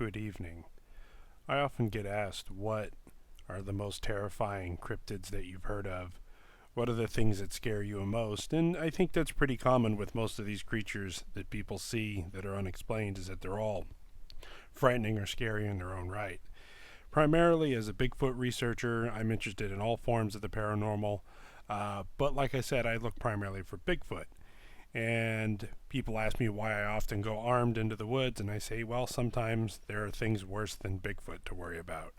Good evening. I often get asked what are the most terrifying cryptids that you've heard of? What are the things that scare you most? And I think that's pretty common with most of these creatures that people see that are unexplained, is that they're all frightening or scary in their own right. Primarily as a Bigfoot researcher, I'm interested in all forms of the paranormal. But like I said, I look primarily for Bigfoot. And people ask me why I often go armed into the woods, and I say, well, sometimes there are things worse than Bigfoot to worry about.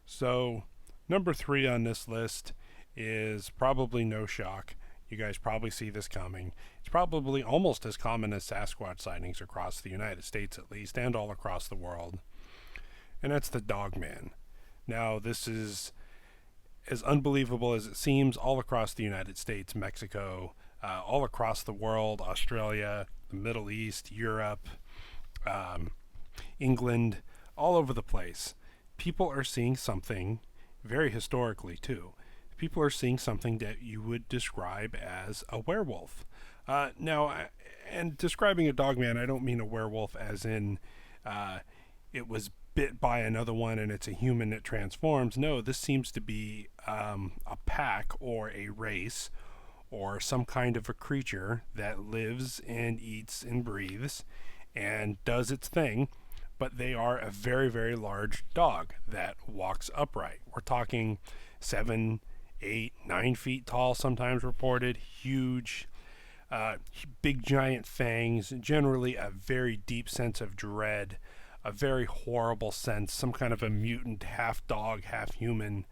So, number 3 on this list is probably no shock. You guys probably see this coming. It's probably almost as common as Sasquatch sightings across the United States, at least, and all across the world. And that's the Dogman. Now, this is as unbelievable as it seems all across the United States, Mexico, all across the world, Australia, the Middle East, Europe, England, all over the place. People are seeing something, very historically too. People are seeing something that you would describe as a werewolf. And describing a dogman, I don't mean a werewolf as in it was bit by another one and it's a human that transforms. No, this seems to be a pack or a race or some kind of a creature that lives and eats and breathes and does its thing, but they are a very, very large dog that walks upright. We're talking 7, 8, 9 feet tall, sometimes reported, huge, big giant fangs, generally a very deep sense of dread, a very horrible sense, some kind of a mutant, half dog, half human,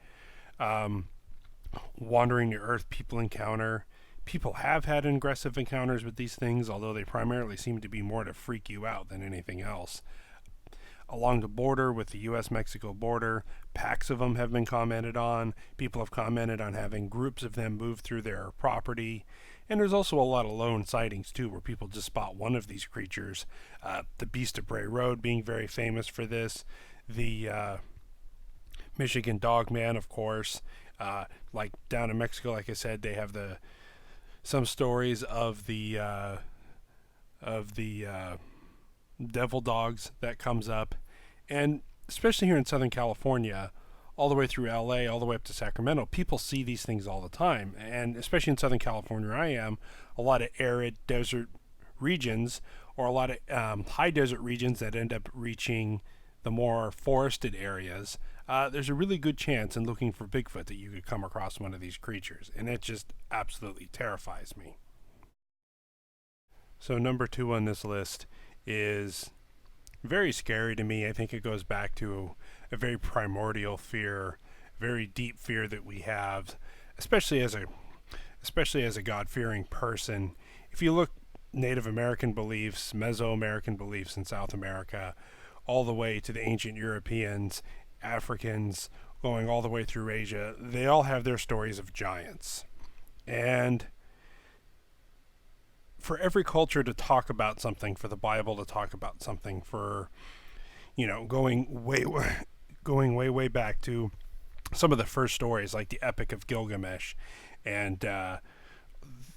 wandering the earth people encounter. People have had aggressive encounters with these things, although they primarily seem to be more to freak you out than anything else. Along the border with the U.S.-Mexico border, packs of them have been commented on. People have commented on having groups of them move through their property. And there's also a lot of lone sightings, too, where people just spot one of these creatures. The Beast of Bray Road being very famous for this. The Michigan Dogman, of course. Like down in Mexico, like I said, they have some stories of the devil dogs that comes up. And especially here in Southern California, all the way through LA, all the way up to Sacramento, people see these things all the time. And especially in Southern California where I am, a lot of arid desert regions or a lot of high desert regions that end up reaching the more forested areas, there's a really good chance in looking for Bigfoot that you could come across one of these creatures. And it just absolutely terrifies me. So number 2 on this list is very scary to me. I think it goes back to a very primordial fear, very deep fear that we have, especially as a God-fearing person. If you look Native American beliefs, Mesoamerican beliefs in South America, all the way to the ancient Europeans, Africans, going all the way through Asia, they all have their stories of giants. And for every culture to talk about something, for the Bible to talk about something, for going way back to some of the first stories, like the Epic of Gilgamesh, and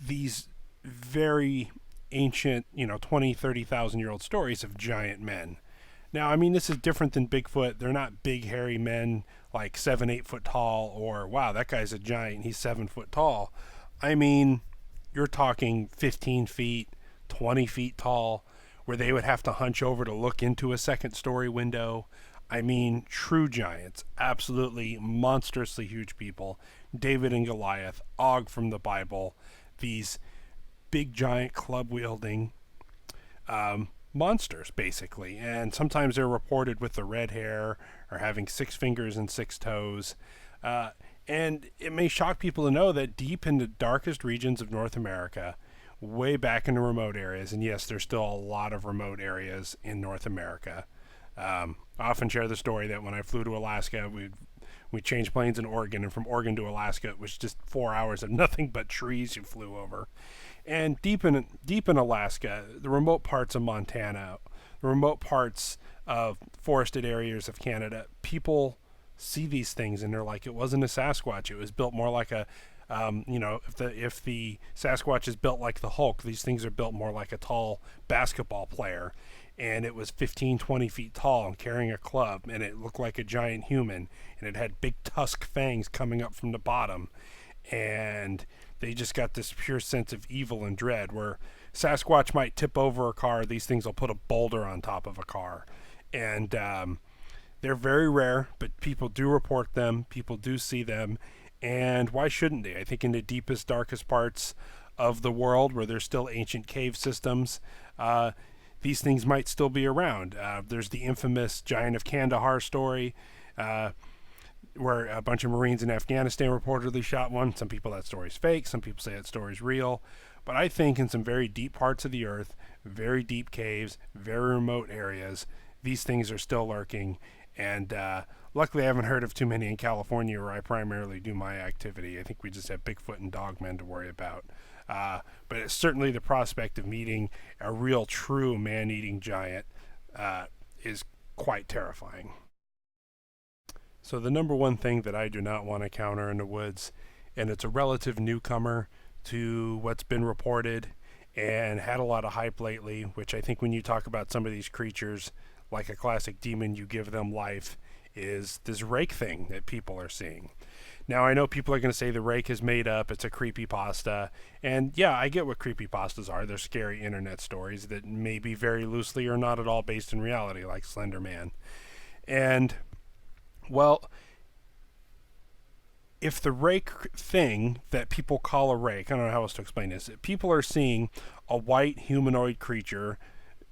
these very ancient, 20, 30,000 year old stories of giant men. Now, I mean, this is different than Bigfoot. They're not big, hairy men like 7, 8 foot tall, or wow, that guy's a giant, he's 7 foot tall. I mean, you're talking 15 feet, 20 feet tall, where they would have to hunch over to look into a second story window. I mean, true giants, absolutely monstrously huge people. David and Goliath, Og from the Bible, these big giant club wielding monsters, basically. And sometimes they're reported with the red hair or having 6 fingers and 6 toes. And it may shock people to know that deep in the darkest regions of North America, way back in the remote areas, and yes, there's still a lot of remote areas in North America. I often share the story that when I flew to Alaska, we changed planes in Oregon, and from Oregon to Alaska, it was just 4 hours of nothing but trees you flew over. And deep in Alaska, the remote parts of Montana, the remote parts of forested areas of Canada, people see these things and they're like, it wasn't a Sasquatch. It was built more like a, if the Sasquatch is built like the Hulk, these things are built more like a tall basketball player. and it was 15, 20 feet tall and carrying a club, and it looked like a giant human, and it had big tusk fangs coming up from the bottom, and they just got this pure sense of evil and dread where Sasquatch might tip over a car, these things will put a boulder on top of a car. And they're very rare, but people do report them, people do see them, and why shouldn't they? I think in the deepest, darkest parts of the world where there's still ancient cave systems, these things might still be around. There's the infamous Giant of Kandahar story, where a bunch of Marines in Afghanistan reportedly shot one. Some people that story's fake, some people say that story's real. But I think in some very deep parts of the earth, very deep caves, very remote areas, these things are still lurking. And luckily I haven't heard of too many in California where I primarily do my activity. I think we just have Bigfoot and Dogman to worry about. But it's certainly the prospect of meeting a real true man-eating giant is quite terrifying. So the number one thing that I do not want to encounter in the woods, and it's a relative newcomer to what's been reported and had a lot of hype lately, which I think when you talk about some of these creatures, like a classic demon, you give them life, is this rake thing that people are seeing. Now, I know people are going to say the rake is made up, it's a creepypasta, and yeah, I get what creepypastas are. They're scary internet stories that may be very loosely or not at all based in reality, like Slender Man. And, well, if the rake thing that people call a rake, I don't know how else to explain this, people are seeing a white humanoid creature,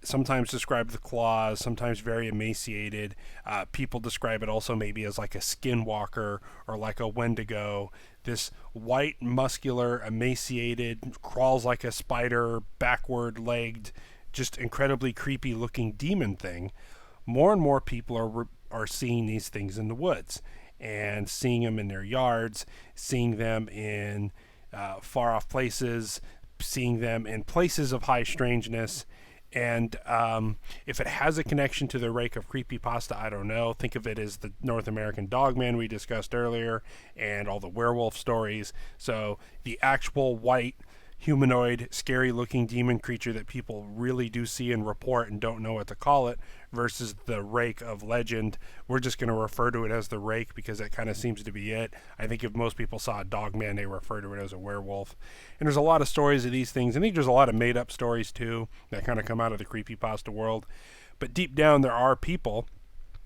sometimes describe the claws, sometimes very emaciated. People describe it also maybe as like a skinwalker or like a wendigo. This white, muscular, emaciated, crawls like a spider, backward-legged, just incredibly creepy-looking demon thing. More and more people are seeing these things in the woods and seeing them in their yards, seeing them in far-off places, seeing them in places of high strangeness. And if it has a connection to the rake of creepypasta, I don't know. Think of it as the North American Dogman we discussed earlier and all the werewolf stories. So the actual white, humanoid, scary-looking demon creature that people really do see and report and don't know what to call it versus the rake of legend. We're just going to refer to it as the rake because that kind of seems to be it. I think if most people saw a Dogman, they refer to it as a werewolf. And there's a lot of stories of these things. I think there's a lot of made-up stories, too, that kind of come out of the creepypasta world. But deep down, there are people,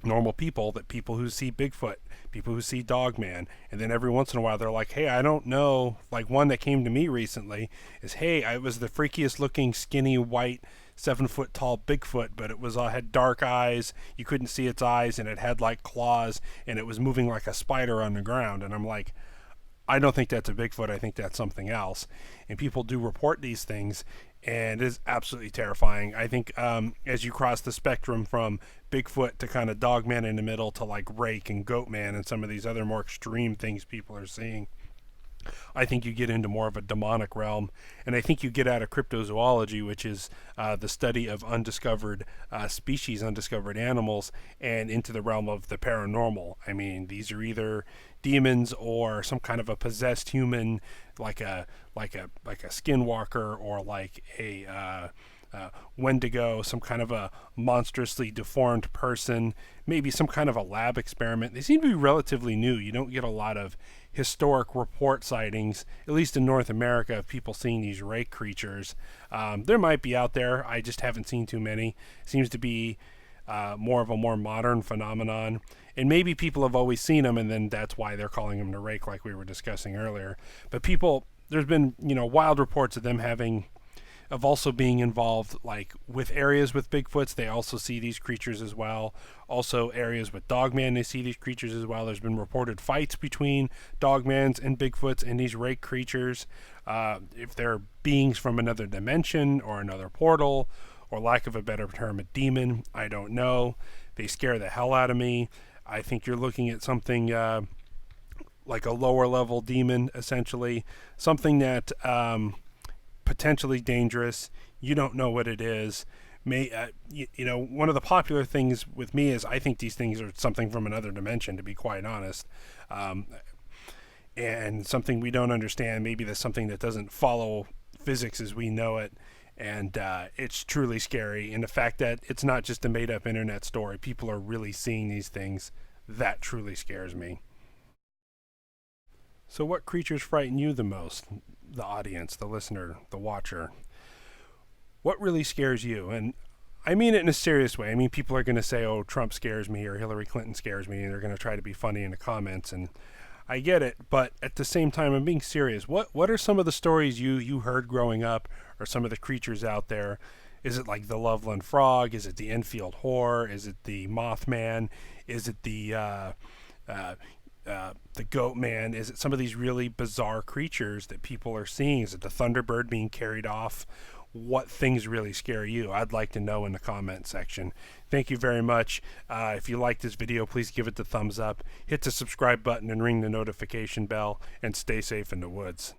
normal people, that people who see Bigfoot, people who see Dogman, and then every once in a while they're like, hey, I don't know, like one that came to me recently is, hey, I was the freakiest looking skinny white 7-foot tall Bigfoot, but it was had dark eyes, you couldn't see its eyes, and it had like claws, and it was moving like a spider on the ground. And I'm like, I don't think that's a Bigfoot, I think that's something else. And people do report these things, and it is absolutely terrifying. I think as you cross the spectrum from Bigfoot to kind of Dogman in the middle to like Rake and Goatman and some of these other more extreme things people are seeing, I think you get into more of a demonic realm. And I think you get out of cryptozoology, which is the study of undiscovered species, undiscovered animals, and into the realm of the paranormal. I mean, these are either demons or some kind of a possessed human, like a skinwalker or like a Wendigo, some kind of a monstrously deformed person, maybe some kind of a lab experiment. They seem to be relatively new. You don't get a lot of historic report sightings, at least in North America, of people seeing these rake creatures. There might be out there. I just haven't seen too many. Seems to be more of a more modern phenomenon. And maybe people have always seen them, and then that's why they're calling them the rake, like we were discussing earlier. But people, there's been, wild reports of them of also being involved, like with areas with Bigfoots, they also see these creatures as well. Also areas with Dogman, they see these creatures as well. There's been reported fights between Dogmans and Bigfoots and these rake creatures. If they're beings from another dimension or another portal, or lack of a better term, a demon, I don't know. They scare the hell out of me. I think you're looking at something like a lower level demon, essentially. Something that potentially dangerous. You don't know what it is. One of the popular things with me is I think these things are something from another dimension, to be quite honest. And something we don't understand. Maybe there's something that doesn't follow physics as we know it. And it's truly scary. And the fact that it's not just a made up internet story, people are really seeing these things, that truly scares me. So, what creatures frighten you the most? The audience, the listener, the watcher. What really scares you? And I mean it in a serious way. I mean, people are going to say, oh, Trump scares me or Hillary Clinton scares me, and they're going to try to be funny in the comments. And I get it, but at the same time, I'm being serious. What are some of the stories you heard growing up, or some of the creatures out there? Is it like the Loveland Frog? Is it the Enfield Whore? Is it the Mothman? Is it uh, the Goat Man? Is it some of these really bizarre creatures that people are seeing? Is it the Thunderbird being carried off? What things really scare you? I'd like to know in the comment section. Thank you very much. If you like this video, please give it the thumbs up, hit the subscribe button, and ring the notification bell, and stay safe in the woods.